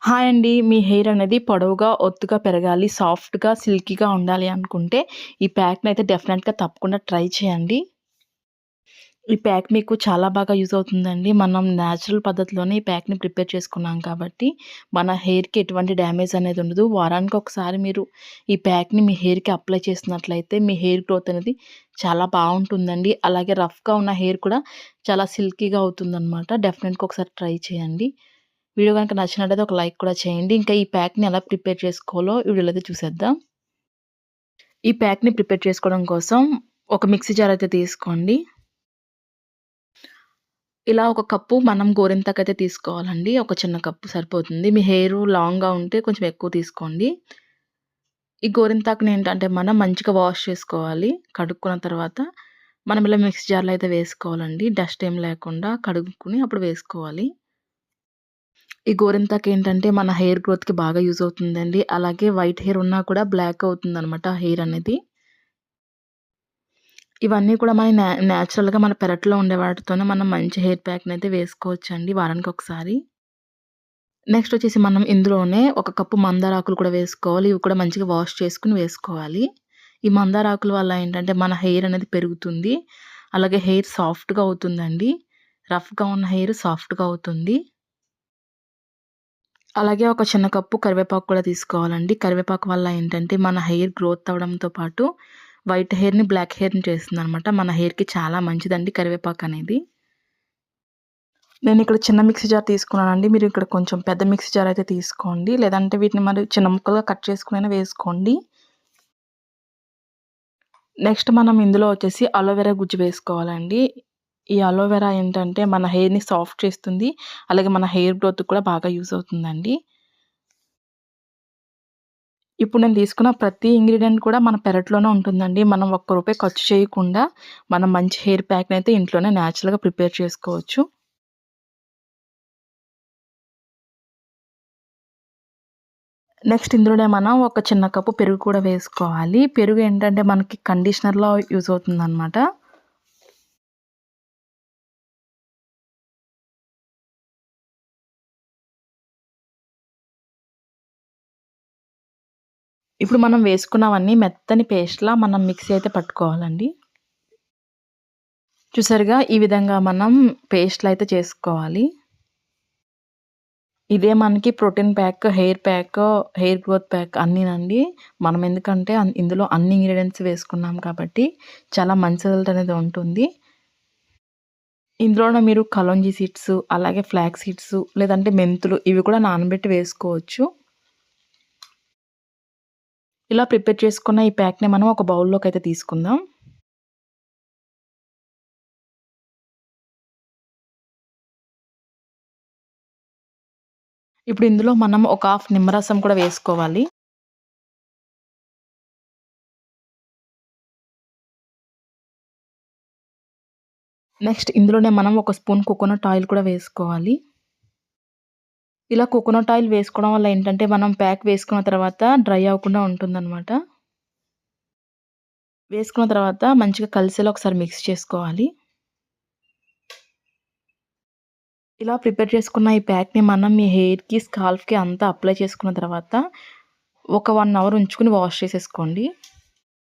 Hi అండి. మీ hair అనేది పొడవుగా, ఒత్తుగా పెరగాలి, సాఫ్ట్‌గా, సిల్కీగా ఉండాలి అనుకుంటే ఈ ప్యాక్‌నయితే డెఫినెట్‌గా తప్పకుండా ట్రై చేయండి. ఈ ప్యాక్ మీకు చాలా బాగా యూజ్ అవుతుందండి. మనం నేచురల్ పద్ధతిలోనే ఈ ప్యాక్‌ని ప్రిపేర్ చేసుకున్నాం కాబట్టి, మన హెయిర్‌కి ఎటువంటి డ్యామేజ్ అనేది ఉండదు. వారానికి ఒకసారి మీరు ఈ ప్యాక్‌ని మీ హెయిర్‌కి అప్లై చేసినట్లయితే మీ హెయిర్ గ్రోత్ అనేది చాలా బావుంటుందండి. అలాగే రఫ్‌గా ఉన్న హెయిర్ కూడా చాలా సిల్కీగా అవుతుందనమాట. డెఫినెట్‌గా ఒకసారి ట్రై చేయండి. వీడియో గనుక నచ్చినట్లయితే ఒక లైక్ కూడా చేయండి. ఇంకా ఈ ప్యాక్‌ని ఎలా ప్రిపేర్ చేసుకోవాలో ఈ వీడియోలో అయితే చూసేద్దాం. ఈ ప్యాక్‌ని ప్రిపేర్ చేసుకోవడం కోసం ఒక మిక్సీ జార్ అయితే తీసుకోండి. ఇలా ఒక కప్పు మనం గోరింటాకైతే తీసుకోవాలండి. ఒక చిన్న కప్పు సరిపోతుంది. మీ హెయిరు లాంగ్‌గా ఉంటే కొంచెం ఎక్కువ తీసుకోండి. ఈ గోరింటాకుని ఏంటంటే మనం మంచిగా వాష్ చేసుకోవాలి. కడుక్కున్న తర్వాత మనం ఇలా మిక్సీ జార్‌లో అయితే వేసుకోవాలండి. డస్ట్ ఏం లేకుండా కడుక్కుని అప్పుడు వేసుకోవాలి. ఈ గోరింటాకేంటంటే మన హెయిర్ గ్రోత్‌కి బాగా యూజ్ అవుతుందండి. అలాగే వైట్ హెయిర్ ఉన్నా కూడా బ్లాక్ అవుతుందనమాట హెయిర్ అనేది. ఇవన్నీ కూడా మన నేచురల్‌గా మన పెరట్లో ఉండే వాటితోనే మనం మంచి హెయిర్ ప్యాక్‌నయితే వేసుకోవచ్చండి వారానికొకసారి. నెక్స్ట్ వచ్చేసి మనం ఇందులోనే ఒక కప్పు మందారాకులు కూడా వేసుకోవాలి. ఇవి కూడా మంచిగా వాష్ చేసుకొని వేసుకోవాలి. ఈ మందారాకుల వల్ల ఏంటంటే మన హెయిర్ అనేది పెరుగుతుంది. అలాగే హెయిర్ సాఫ్ట్‌గా అవుతుందండి. రఫ్‌గా ఉన్న హెయిర్ సాఫ్ట్‌గా అవుతుంది. అలాగే ఒక చిన్న కప్పు కరివేపాకు కూడా తీసుకోవాలండి. కరివేపాకు వల్ల ఏంటంటే మన హెయిర్ గ్రోత్ అవ్వడంతో పాటు వైట్ హెయిర్‌ని, బ్లాక్ హెయిర్‌ని చేస్తుందనమాట. మన హెయిర్‌కి చాలా మంచిదండి కరివేపాకనేది. నేనిక్కడ చిన్న మిక్సీ జార్ తీసుకున్నానండి. మీరు ఇక్కడ కొంచెం పెద్ద మిక్సీ జార్ అయితే తీసుకోండి. లేదంటే వీటిని మరి చిన్న ముక్కలుగా కట్ చేసుకొనైనా వేసుకోండి. నెక్స్ట్ మనం ఇందులో వచ్చేసి అలోవెరా గుజ్జు వేసుకోవాలండి. ఈ అలోవెరా ఏంటంటే మన హెయిర్‌ని సాఫ్ట్ చేస్తుంది. అలాగే మన హెయిర్ గ్రోత్‌కి కూడా బాగా యూజ్ అవుతుందండి. ఇప్పుడు నేను తీసుకున్న ప్రతి ఇంగ్రీడియెంట్ కూడా మన పెరట్లోనే ఉంటుందండి. మనం ఒక్క రూపాయి ఖర్చు చేయకుండా మనం మంచి హెయిర్ ప్యాక్‌నయితే ఇంట్లోనే నేచురల్‌గా ప్రిపేర్ చేసుకోవచ్చు. నెక్స్ట్ ఇందులోనే మనం ఒక చిన్న కప్పు పెరుగు కూడా వేసుకోవాలి. పెరుగు ఏంటంటే మనకి కండిషనర్‌లా యూజ్ అవుతుందనమాట. ఇప్పుడు మనం వేసుకున్నవన్నీ మెత్తని పేస్ట్‌లా మనం మిక్సీ అయితే పట్టుకోవాలండి. చూసారుగా ఈ విధంగా మనం పేస్ట్‌లా అయితే చేసుకోవాలి. ఇదే మనకి protein pack, hair pack, hair growth pack అన్నీనండి. మనం ఎందుకంటే ఇందులో అన్ని ఇంగ్రీడియెంట్స్ వేసుకున్నాం కాబట్టి చాలా మంచి రిజల్ట్ అనేది ఉంటుంది. ఇందులోనే మీరు కలోంజీ సీడ్స్, అలాగే ఫ్లాక్స్ సీడ్స్ లేదంటే మెంతులు ఇవి కూడా నానబెట్టి వేసుకోవచ్చు. ఇలా ప్రిపేర్ చేసుకున్న ఈ ప్యాక్‌ని మనం ఒక బౌల్‌లోకైతే తీసుకుందాం. ఇప్పుడు ఇందులో మనం ఒక హాఫ్ నిమ్మరసం కూడా వేసుకోవాలి. నెక్స్ట్ ఇందులోనే మనం ఒక స్పూన్ కోకోనట్ ఆయిల్ కూడా వేసుకోవాలి. ఇలా కోకోనట్ ఆయిల్ వేసుకోవడం వల్ల ఏంటంటే మనం ప్యాక్ వేసుకున్న తర్వాత డ్రై అవ్వకుండా ఉంటుందనమాట. వేసుకున్న తర్వాత మంచిగా కలిసేలా ఒకసారి మిక్స్ చేసుకోవాలి. ఇలా ప్రిపేర్ చేసుకున్న ఈ ప్యాక్‌ని మనం మీ హెయిర్‌కి, స్కాల్ఫ్‌కి అంతా అప్లై చేసుకున్న తర్వాత ఒక 1 అవర్ ఉంచుకొని వాష్ చేసేసుకోండి.